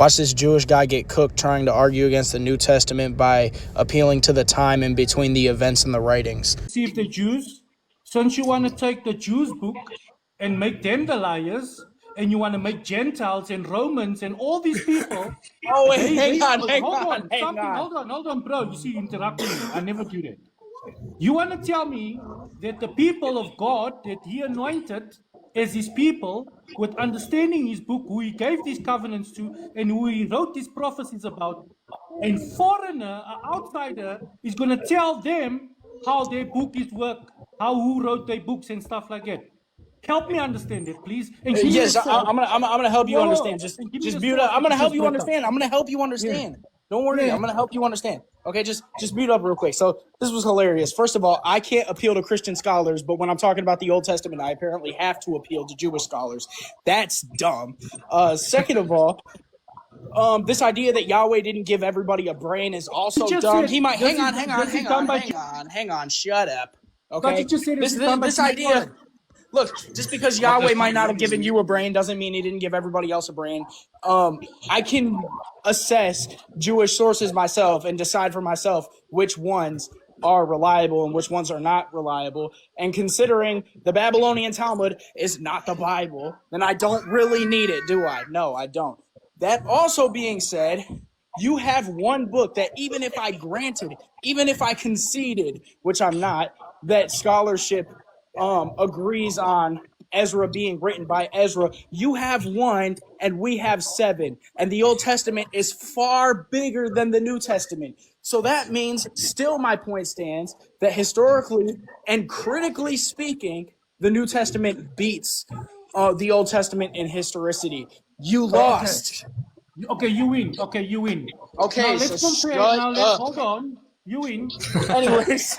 Watch this Jewish guy get cooked trying to argue against the New Testament by appealing to the time in between the events and the writings. See if the Jews, since you want to take the Jews' book and make them the liars, and you want to make Gentiles and Romans and all these people. Oh, wait, hang on. Hold on, bro. You see, you interrupting me. I never do that. You want to tell me that the people of God that he anointed as his people, with understanding his book, who he gave these covenants to, and who he wrote these prophecies about, a foreigner, an outsider, is going to tell them how their book is work, who wrote their books and stuff like that. Help me understand it, please. And yes, I'm gonna help you understand. Just mute up. I'm gonna help you understand. I'm gonna help you understand. Yeah. Don't worry, I'm gonna help you understand. Okay, just mute up real quick. So this was hilarious. First of all, I can't appeal to Christian scholars, but when I'm talking about the Old Testament, I apparently have to appeal to Jewish scholars. That's dumb. Second of all, this idea that Yahweh didn't give everybody a brain is also dumb. He might hang on. Shut up. Okay. This idea. Look, just because Yahweh might not have given you a brain doesn't mean he didn't give everybody else a brain. I can assess Jewish sources myself and decide for myself which ones are reliable and which ones are not reliable. And considering the Babylonian Talmud is not the Bible, then I don't really need it, do I? No, I don't. That also being said, you have one book that even if I granted, even if I conceded, which I'm not, that scholarship agrees on Ezra being written by Ezra, you have one and we have seven, and the Old Testament is far bigger than the New Testament. So that means, still my point stands, that historically and critically speaking, the New Testament beats the Old Testament in historicity. You lost. Okay, you win. Okay, Okay, now let's compare. Hold on. You win. Anyways.